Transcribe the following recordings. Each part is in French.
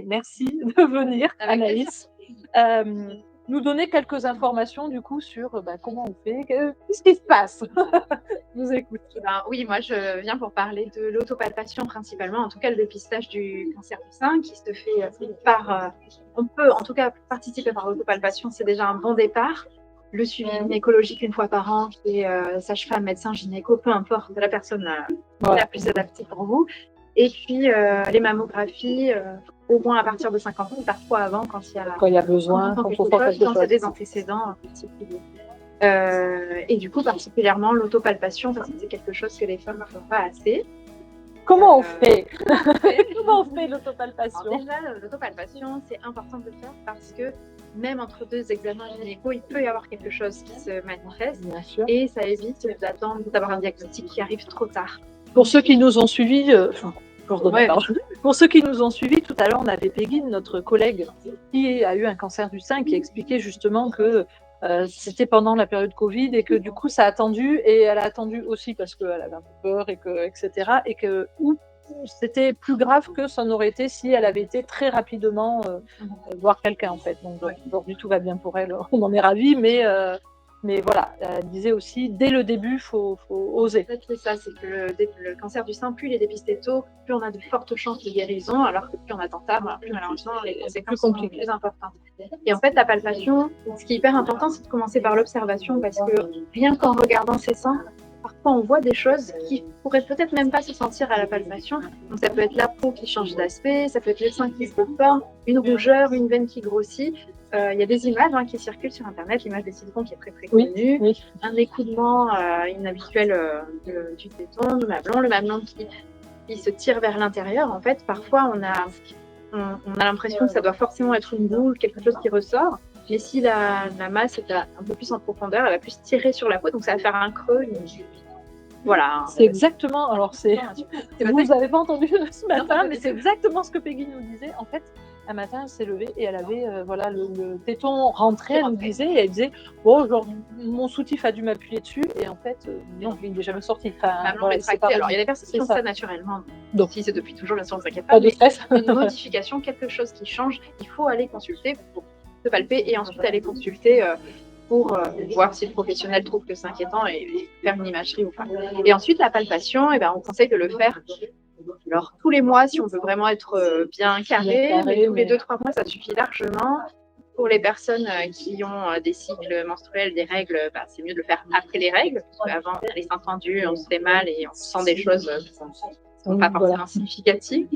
merci de venir, Avec Anaïs. Nous donner quelques informations du coup sur comment on fait, qu'est-ce qui se passe. Je vous écoute. Oui, moi je viens pour parler de l'autopalpation principalement, en tout cas le dépistage du cancer du sein qui se fait on peut en tout cas participer par l'autopalpation, c'est déjà un bon départ. Le suivi gynécologique une fois par an, qui est sage-femme, médecin, gynéco, peu importe la personne la plus adaptée pour vous. Et puis les mammographies, au moins à partir de 50 ans, parfois avant quand il y a besoin, quand il y a des antécédents particuliers. Et du coup, particulièrement l'autopalpation, parce que c'est quelque chose que les femmes ne font pas assez. Comment on fait Comment on fait l'autopalpation? Déjà, l'autopalpation, c'est important de le faire parce que même entre deux examens gynéco, il peut y avoir quelque chose qui se manifeste. Bien sûr. Et ça évite d'attendre d'avoir un diagnostic qui arrive trop tard. Pour ceux qui nous ont suivis, pour ceux qui nous ont suivis, tout à l'heure, on avait Peggy, notre collègue, qui a eu un cancer du sein, qui expliquait justement que c'était pendant la période Covid et que du coup, ça a attendu, et elle a attendu aussi parce qu'elle avait un peu peur, etc. Et que c'était plus grave que ça n'aurait été si elle avait été très rapidement voir quelqu'un, en fait. Donc, aujourd'hui, tout va bien pour elle, on en est ravis, mais voilà, elle disait aussi, dès le début, il faut oser. En fait, c'est ça, c'est que le cancer du sein, plus il est dépisté tôt, plus on a de fortes chances de guérison, alors que plus on attend tard, plus malheureusement, les conséquences sont plus importantes. Et en fait, la palpation, ce qui est hyper important, c'est de commencer par l'observation, parce que rien qu'en regardant ses seins, parfois on voit des choses qui pourraient peut-être même pas se sentir à la palpation. Donc ça peut être la peau qui change d'aspect, ça peut être les seins qui se déforment, une rougeur, une veine qui grossit. Il y a des images qui circulent sur Internet, l'image des silicons qui est très très connue, un écoulement inhabituel du téton, du mamelon, le mamelon qui se tire vers l'intérieur. En fait, parfois on a l'impression que ça doit forcément être une boule, quelque chose qui ressort. Mais si la masse est un peu plus en profondeur, elle va plus tirer sur la peau, donc ça va faire un creux. Voilà. C'est exactement. Alors vous n'avez pas entendu ce matin, mais c'est exactement ce que Peggy nous disait. En fait, un matin, elle s'est levée et elle avait le téton rentré. Elle nous disait, et elle disait, bon, genre mon soutif a dû m'appuyer dessus, et en fait, non, il n'est jamais sorti. Alors il y a des personnes qui font ça naturellement. Donc si c'est depuis toujours, bien sûr, on ne s'inquiète pas. Pas de stress. Une modification, quelque chose qui change, il faut aller consulter pour se palper et ensuite aller consulter pour voir si le professionnel trouve que c'est inquiétant et faire une imagerie ou pas. Et ensuite, la palpation, on conseille de le faire alors, tous les mois, si on veut vraiment être bien carré, mais tous les 2-3 mois, ça suffit largement. Pour les personnes qui ont des cycles menstruels, des règles, c'est mieux de le faire après les règles, parce qu'avant, on a les seins tendus, on se fait mal et on sent des choses qui ne sont pas forcément significatives.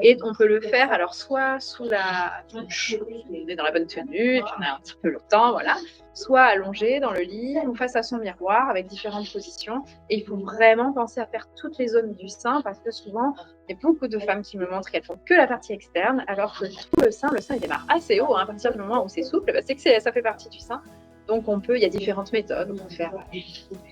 Et on peut le faire alors soit sous la douche, on est dans la bonne tenue, et puis on a un petit peu le temps, voilà, soit allongé dans le lit ou face à son miroir avec différentes positions. Et il faut vraiment penser à faire toutes les zones du sein parce que souvent, il y a beaucoup de femmes qui me montrent qu'elles font que la partie externe, alors que tout le sein il démarre assez haut. À partir du moment où c'est souple, c'est que ça fait partie du sein. Donc il y a différentes méthodes. On peut faire du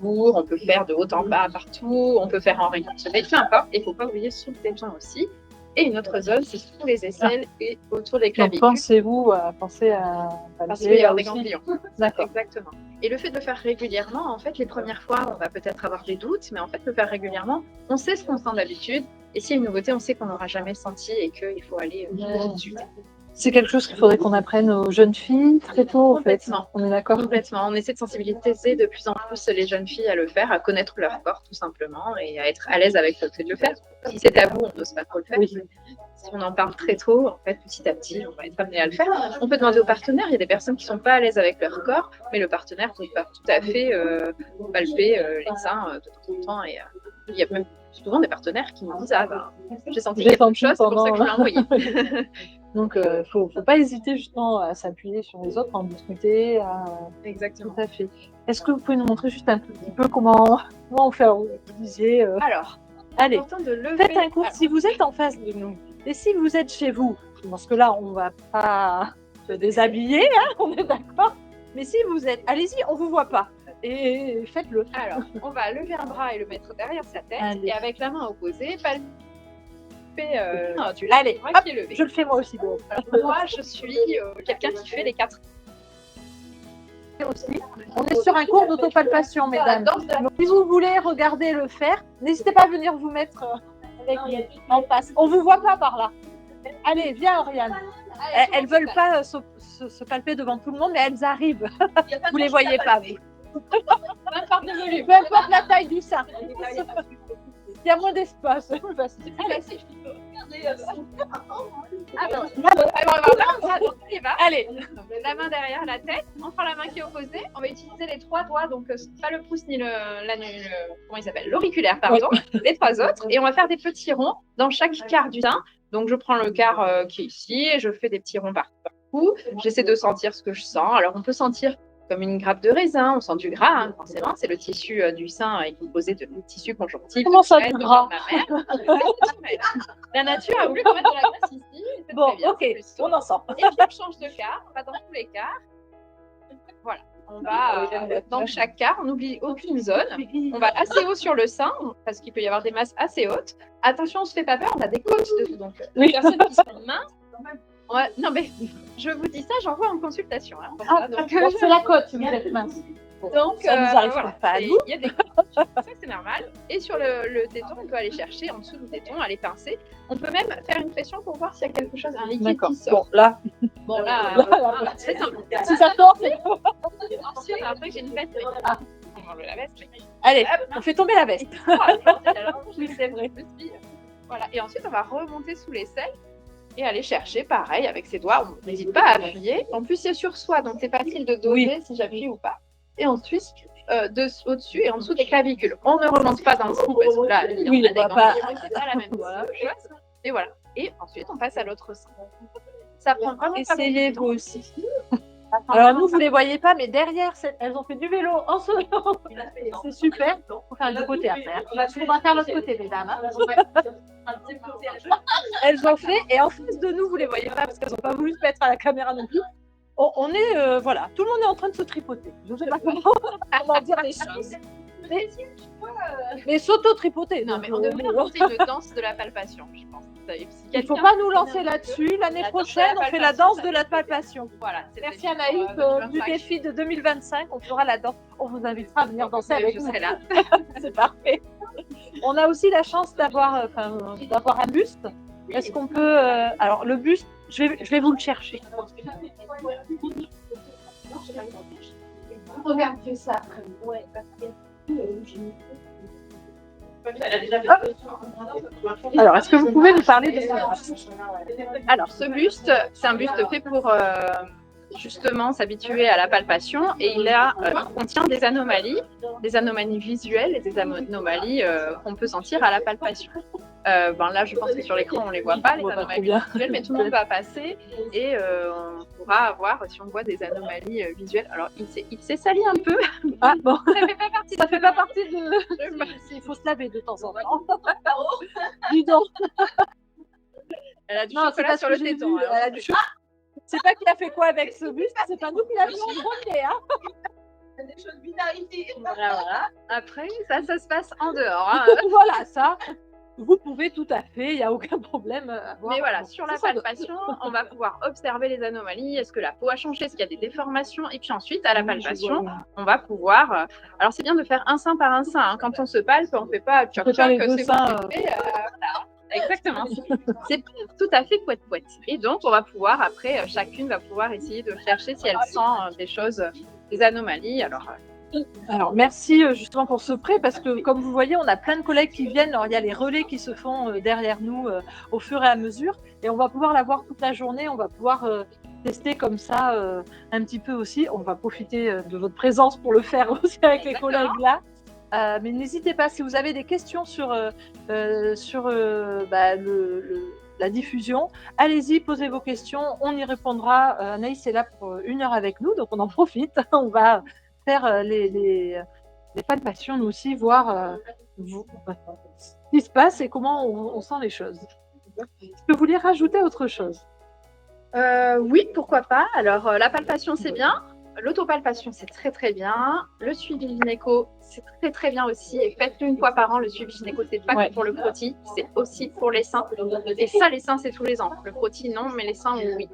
court, on peut faire de haut en bas partout, on peut faire en rayon sommeil, peu importe. Et il ne faut pas oublier sous le téton aussi. Et une autre zone, c'est sous les aisselles et autour des clavicules. Donc pensez-vous à palper parce qu'il y a des ganglions. D'accord. Exactement. Et le fait de le faire régulièrement, en fait, les premières fois, on va peut-être avoir des doutes, mais en fait, le faire régulièrement, on sait ce qu'on sent d'habitude. Et s'il y a une nouveauté, on sait qu'on n'aura jamais senti et qu'il faut aller consulter. C'est quelque chose qu'il faudrait qu'on apprenne aux jeunes filles très tôt, en fait. On est d'accord? Complètement. On essaie de sensibiliser de plus en plus les jeunes filles à le faire, à connaître leur corps tout simplement et à être à l'aise avec le fait de le faire. Si c'est tabou, on n'ose pas trop le faire. Oui. Si on en parle très tôt, en fait, petit à petit, on va être amené à le faire. On peut demander au partenaire. Il y a des personnes qui ne sont pas à l'aise avec leur corps, mais le partenaire peut pas tout à fait palper les seins de temps en temps. Et il y a même souvent des partenaires qui nous disent j'ai senti quelque chose, c'est pour ça que je l'ai envoyé. Donc, faut pas hésiter justement à s'appuyer sur les autres, à en discuter. Exactement. Tout à fait. Est-ce que vous pouvez nous montrer juste un petit peu comment on fait? Vous disiez. Alors, allez, de faites un cours si vous êtes en face de nous. Et si vous êtes chez vous, parce que là, on ne va pas se déshabiller, on est d'accord. Mais si vous êtes, allez-y, on ne vous voit pas. Et faites-le. Alors, on va lever un bras et le mettre derrière sa tête. Et avec la main opposée, palper. Allez, hop, je le fais moi aussi. Bon. Moi, je suis quelqu'un qui fait les 4. Aussi. On est sur un cours d'autopalpation, mesdames. Donc, si vous voulez regarder le faire, n'hésitez pas à venir vous mettre en face. On ne vous voit pas par là. Allez, viens, Oriane. Elles veulent pas se palper devant tout le monde, mais elles arrivent. Vous les voyez pas, vous. Peu importe la taille du sein. Il y a moins d'espace. Allez, la main derrière la tête, on prend la main qui est opposée, on va utiliser les 3 doigts, donc pas le pouce ni comment il s'appelle, l'auriculaire, pardon, les 3 autres, et on va faire des petits ronds dans chaque quart du sein. Donc je prends le quart qui est ici et je fais des petits ronds partout. J'essaie de sentir ce que je sens. Alors on peut sentir comme une grappe de raisin, on sent du gras, hein, forcément, c'est le tissu du sein est composé de tissu conjonctif. Comment ça, du gras? La nature a voulu qu'on mette de la graisse ici. Bon, bien, ok, on en sent. Et puis on change de quart, on va dans tous les quarts. Voilà, on va dans chaque quart, on n'oublie aucune zone. On va assez haut sur le sein, parce qu'il peut y avoir des masses assez hautes. Attention, on ne se fait pas peur, on a des côtes dessous, donc les personnes qui sont minces. Ouais, non mais je vous dis ça, j'en vois en consultation. Hein, c'est la côte, vous êtes mince. Donc ça nous arrive voilà, pas à nous. Il y a des côtes, ça c'est normal. Et sur le téton, on peut aller chercher en dessous du téton, aller pincer. On peut même faire une pression pour voir s'il y a quelque chose, un liquide qui sort. Bon là, c'est simple. Si ça sort, c'est Attention, après j'ai une veste. On enlève la veste. Allez, on fait tomber la veste. Oui, c'est vrai. Voilà, et ensuite on va remonter sous l'aisselle. Et aller chercher, pareil, avec ses doigts. On n'hésite pas à appuyer. En plus, c'est sur soi, donc c'est facile de doser si j'appuie ou pas. Et ensuite, au-dessus et en dessous des clavicules. On ne remonte pas dans le trou parce que là, on a pas la même chose. Et voilà. Et ensuite, on passe à l'autre sein. Ça prend vraiment essayez vous aussi. Alors nous, vous les voyez pas, mais derrière, elles ont fait du vélo en ce moment. C'est super. On va faire du côté après. On va faire l'autre côté, mesdames. Elles ont fait, et en face de nous, vous les voyez pas parce qu'elles n'ont pas voulu se mettre à la caméra non plus. On est, voilà, tout le monde est en train de se tripoter. Je ne sais pas comment dire les choses. Mais s'auto-tripoter. Non, mais on devrait inventer une danse de la palpation, je pense. Il ne faut pas nous lancer là-dessus. L'année prochaine, on fait la danse de la palpation. Voilà. Merci Anaïs du défi de 2025. On fera la danse. On vous invitera à venir danser avec nous. Là. C'est parfait. On a aussi la chance d'avoir un buste. Est-ce qu'on peut... alors, le buste, je vais vous le chercher. Regardez ça après. Ouais, alors, est-ce que vous pouvez nous parler de ça? Alors, ce buste, c'est un buste fait pour justement s'habituer à la palpation et il contient des anomalies visuelles et des anomalies qu'on peut sentir à la palpation. Là, je pense que sur l'écran, on ne les voit pas, les anomalies visuelles, mais tout le monde va passer et on pourra voir si on voit des anomalies visuelles. Alors, il s'est sali un peu. Ah bon. Ça fait pas partie de... Il faut se laver de temps en temps. Dis donc. Elle a du chocolat sur le téton. Elle a du chocolat. C'est pas qui a fait quoi avec ce buste, c'est pas nous qui l'avons en premier. Il y a des choses binarités. Voilà. Après, ça se passe en dehors. Hein. Voilà, ça. Vous pouvez tout à fait, il n'y a aucun problème à voir. Mais voilà, sur la palpation, on va pouvoir observer les anomalies. Est-ce que la peau a changé? Est-ce qu'il y a des déformations? Et puis ensuite, à la palpation, on va pouvoir... Alors, c'est bien de faire un sein par un sein. Hein. Quand on se palpe, on ne fait pas... Tu peux faire les deux seins. Exactement. C'est tout à fait poète-poète. Et donc, on va pouvoir, après, chacune va pouvoir essayer de chercher si elle sent des choses, des anomalies. Alors, merci justement pour ce prêt, parce que comme vous voyez, on a plein de collègues qui viennent. Alors, il y a les relais qui se font derrière nous au fur et à mesure. Et on va pouvoir la voir toute la journée. On va pouvoir tester comme ça un petit peu aussi. On va profiter de votre présence pour le faire aussi avec les collègues là. Mais n'hésitez pas, si vous avez des questions sur la diffusion, allez-y, posez vos questions, on y répondra. Anaïs est là pour 1 heure avec nous, donc on en profite. On va faire les palpations, nous aussi, voir ce qui se passe et comment on sent les choses. Est-ce que vous vouliez rajouter autre chose? Oui, pourquoi pas. Alors, la palpation, c'est bien. L'autopalpation, c'est très très bien. Le suivi gynéco, c'est très très bien aussi. Et faites-le 1 fois par an. Le suivi gynéco, c'est pas que pour le frottis, c'est aussi pour les seins. Et ça, les seins, c'est tous les ans. Le frottis, non, mais les seins, oui.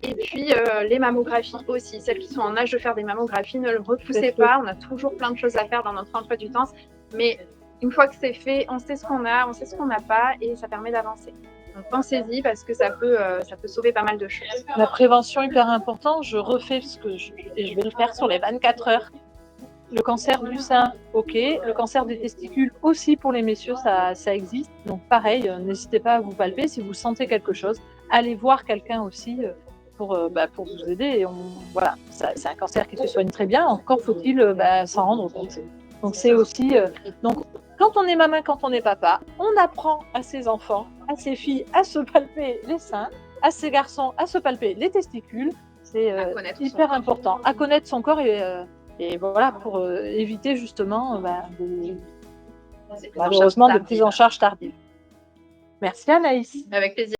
Et puis les mammographies aussi. Celles qui sont en âge de faire des mammographies, ne le repoussez pas. On a toujours plein de choses à faire dans notre emploi du temps. Mais une fois que c'est fait, on sait ce qu'on a, on sait ce qu'on n'a pas et ça permet d'avancer. Donc pensez-y parce que ça peut sauver pas mal de choses. La prévention hyper importante, je refais et je vais le faire sur les 24 heures. Le cancer du sein, ok. Le cancer des testicules aussi pour les messieurs, ça existe. Donc pareil, n'hésitez pas à vous palper. Si vous sentez quelque chose, allez voir quelqu'un aussi pour vous aider. Et voilà, c'est un cancer qui se soigne très bien. Encore faut-il s'en rendre compte. Donc c'est aussi... donc quand on est maman, quand on est papa, on apprend à ses enfants, à ses filles à se palper les seins, à ses garçons à se palper les testicules. C'est hyper important. À connaître son corps et voilà, pour éviter justement malheureusement des prises en charge tardives. Merci Anaïs. Avec plaisir.